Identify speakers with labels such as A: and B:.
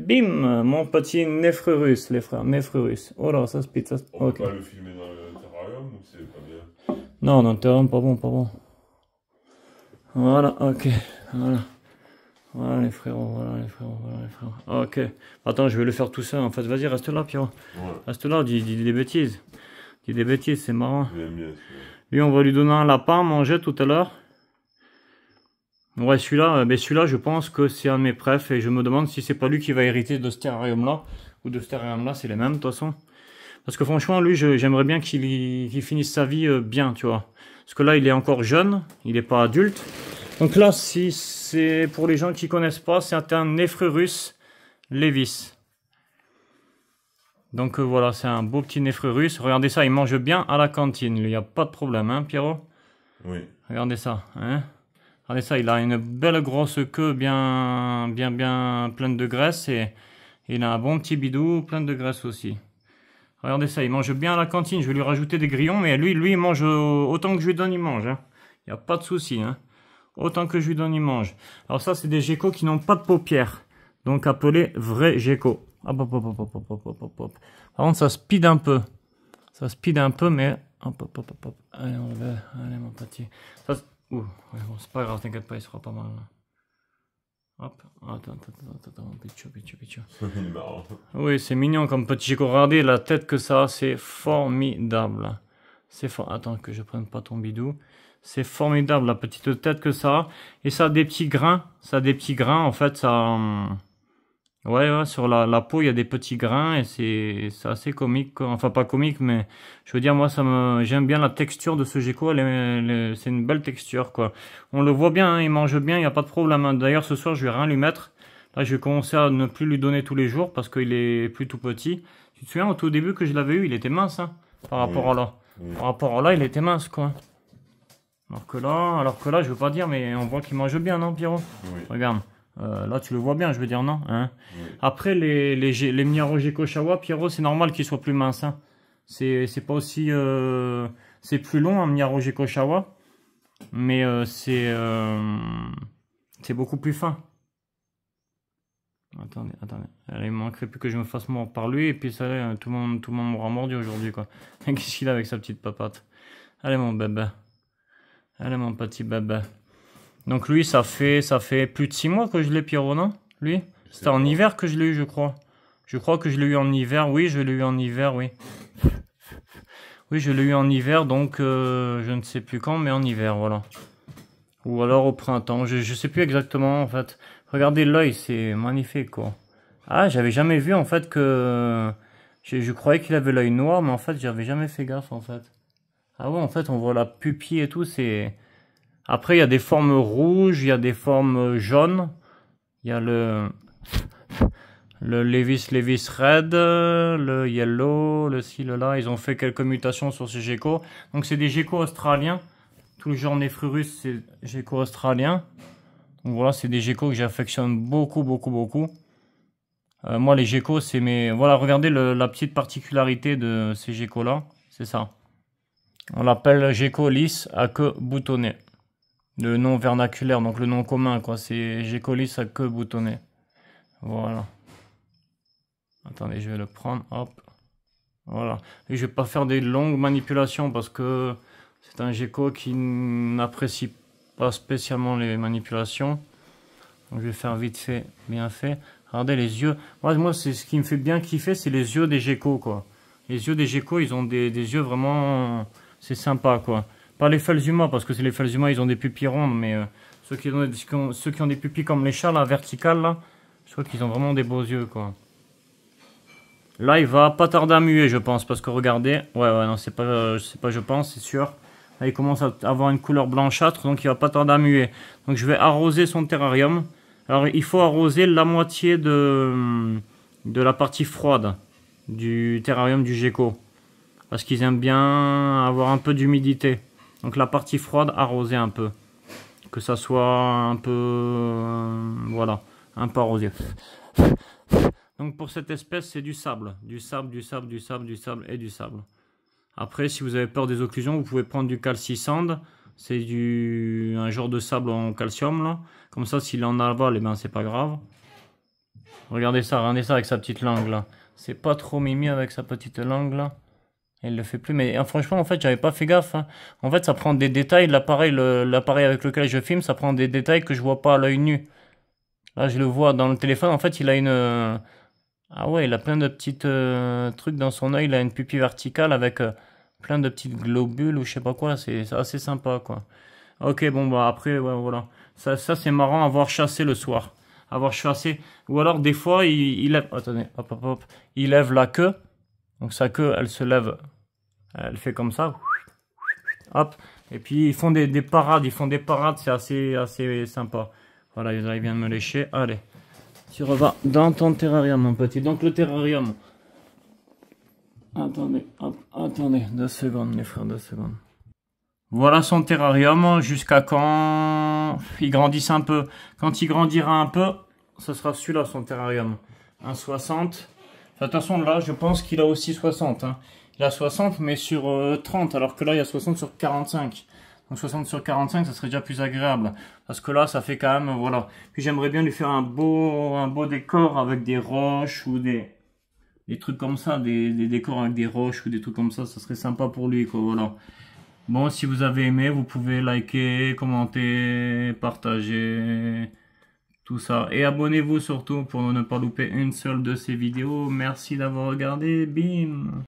A: bim, mon petit Nephrurus, les frères, Nephrurus. Oh là, ça speed, ça.
B: On peut pas le filmer dans le terrarium ou c'est pas bien?
A: Non, dans le terrarium, pas bon, pas bon. Voilà, ok, voilà. Voilà les frérots, voilà les frérots, voilà les frérots. Ok. Attends, je vais le faire tout seul en fait. Vas-y, reste là, Pierrot.
B: Ouais.
A: Reste là, dis des bêtises. Dis des bêtises, c'est marrant.
B: J'aime bien.
A: Lui, on va lui donner un lapin à manger tout à l'heure. Ouais, celui-là, celui-là, je pense que c'est un de mes préfs et je me demande si c'est pas lui qui va hériter de ce terrarium-là ou de ce terrarium-là, c'est les mêmes de toute façon. Parce que franchement, lui, j'aimerais bien qu'il finisse sa vie bien, tu vois. Parce que là, il est encore jeune, il n'est pas adulte. Donc là, si c'est pour les gens qui connaissent pas, c'est un Nephrurus Levis. Donc voilà, c'est un beau petit Nephrurus. Regardez ça, il mange bien à la cantine. Il n'y a pas de problème, hein, Pierrot?
B: Oui.
A: Regardez ça, hein. Regardez ça, il a une belle grosse queue bien pleine de graisse et il a un bon petit bidou plein de graisse aussi. Regardez ça, il mange bien à la cantine. Je vais lui rajouter des grillons, mais lui il mange autant que je lui donne, il mange. Hein. Il n'y a pas de souci. Hein. Autant que je lui donne, il mange. Alors ça, c'est des geckos qui n'ont pas de paupières. Donc appelés vrais geckos. Hop, hop, hop, hop, hop, hop, hop, hop, hop. Par contre, ça speed un peu. Ça speed un peu, mais... Hop, hop, hop, hop, hop. Allez, on va... Allez, mon petit. Ça, ouh, ouais, bon, c'est pas grave, t'inquiète pas, il sera pas mal. Là. Hop, attends, pichou.
B: C'est marrant.
A: Oui, c'est mignon comme petit gecko. Regardez la tête que ça a, c'est formidable. C'est fort. Attends que je prenne pas ton bidou. C'est formidable la petite tête que ça a. Et ça a des petits grains. Ça a des petits grains, en fait, ça... Ouais, sur la peau, il y a des petits grains et c'est assez comique, quoi. Enfin, pas comique, mais je veux dire, moi, j'aime bien la texture de ce gecko. C'est une belle texture, quoi. On le voit bien, hein, il mange bien, il n'y a pas de problème. Hein. D'ailleurs, ce soir, je vais rien lui mettre. Là, je vais commencer à ne plus lui donner tous les jours parce qu'il est plus tout petit. Tu te souviens, au tout début que je l'avais eu, il était mince, hein, par rapport à là. Oui. Par rapport à là, il était mince, quoi. Alors que là, je veux pas dire, mais on voit qu'il mange bien, non, Pierrot? Oui. Regarde. Là, tu le vois bien, je veux dire, non hein. Oui. Après, les Miaro Gecko Chawa, Pierrot, c'est normal qu'il soit plus mince. Hein. C'est pas aussi... c'est plus long, un Miaro Gecko Chawa. Mais c'est beaucoup plus fin. Attendez. Il manquerait plus que je me fasse mordre par lui. Et puis, ça, tout le monde m'aura mordu aujourd'hui, quoi. Qu'est-ce qu'il a avec sa petite papate? Allez, mon bébé. Allez, mon petit bébé. Donc lui, ça fait plus de 6 mois que je l'ai, Pierrot, non? Lui? C'était en hiver que je l'ai eu, je crois. Je crois que je l'ai eu en hiver. Oui, je l'ai eu en hiver, oui. Oui, je l'ai eu en hiver, donc je ne sais plus quand, mais en hiver, voilà. Ou alors au printemps. Je sais plus exactement, en fait. Regardez l'œil, c'est magnifique, quoi. Ah, j'avais jamais vu, en fait, que... Je croyais qu'il avait l'œil noir, mais en fait, j'avais jamais fait gaffe, en fait. Ah ouais, en fait, on voit la pupille et tout, c'est... Après, il y a des formes rouges, il y a des formes jaunes. Il y a le Levis Red, le Yellow, le ci, le là. Ils ont fait quelques mutations sur ces geckos. Donc, c'est des geckos australiens. Tout le genre Nephrurus, c'est geckos australiens. Donc, voilà, c'est des geckos que j'affectionne beaucoup. Moi, les geckos, c'est mes... Voilà, regardez la petite particularité de ces geckos-là. C'est ça. On l'appelle gecko lisse à queue boutonnée. Le nom vernaculaire, donc le nom commun, quoi. C'est gecko lisse à queue boutonnée. Voilà. Attendez, je vais le prendre. Hop. Voilà. Et je vais pas faire des longues manipulations parce que c'est un gecko qui n'apprécie pas spécialement les manipulations. Donc je vais faire vite fait, bien fait. Regardez les yeux. Moi c'est ce qui me fait bien kiffer, c'est les yeux des geckos, quoi. Les yeux des geckos, ils ont des yeux vraiment... C'est sympa, quoi. Pas les Phelsuma, parce que c'est les Phelsuma, ils ont des pupilles rondes, mais ceux qui ont des pupilles comme les chats, là, verticales, là, je trouve qu'ils ont vraiment des beaux yeux, quoi. Là, il va pas tarder à muer, je pense, parce que regardez, ouais, non, c'est pas, je pense, c'est sûr. Là, il commence à avoir une couleur blanchâtre, donc il va pas tarder à muer. Donc, je vais arroser son terrarium. Alors, il faut arroser la moitié de la partie froide du terrarium du gecko. Parce qu'ils aiment bien avoir un peu d'humidité. Donc la partie froide, arroser un peu. Que ça soit un peu... voilà, un peu arrosé. Donc pour cette espèce, c'est du sable. Du sable et du sable. Après, si vous avez peur des occlusions, vous pouvez prendre du calcisande. C'est un genre de sable en calcium, là. Comme ça, s'il en avale, eh ben, c'est pas grave. Regardez ça avec sa petite langue là. C'est pas trop mimi avec sa petite langue là. Il le fait plus, mais franchement, en fait, j'avais pas fait gaffe. Hein. En fait, ça prend des détails. L'appareil avec lequel je filme, ça prend des détails que je vois pas à l'œil nu. Là, je le vois dans le téléphone. En fait, il a une. Ah ouais, il a plein de petites trucs dans son œil. Il a une pupille verticale avec plein de petites globules ou je sais pas quoi. C'est assez sympa, quoi. Ok, bon, bah après, ouais, voilà. Ça c'est marrant à voir chasser le soir. À voir chasser. Ou alors, des fois, il lève. Attendez, hop, hop, hop. Il lève la queue. Donc sa queue, elle se lève, elle fait comme ça, hop. Et puis ils font des parades, c'est assez sympa. Voilà, il vient de me lécher. Allez, tu revas dans ton terrarium, mon petit. Donc le terrarium. Attendez, hop, attendez, 2 secondes, mes frères, 2 secondes. Voilà son terrarium jusqu'à quand il grandisse un peu. Quand il grandira un peu, ce sera celui-là son terrarium. 1,60. Attention, là, je pense qu'il a aussi 60. Hein. Il a 60, mais sur 30, alors que là, il y a 60 sur 45. Donc 60 sur 45, ça serait déjà plus agréable. Parce que là, ça fait quand même, voilà. Puis j'aimerais bien lui faire un beau décor avec des roches ou des trucs comme ça. Des décors avec des roches ou des trucs comme ça. Ça serait sympa pour lui, quoi, voilà. Bon, si vous avez aimé, vous pouvez liker, commenter, partager... tout ça. Et abonnez-vous surtout pour ne pas louper une seule de ces vidéos. Merci d'avoir regardé. Bim!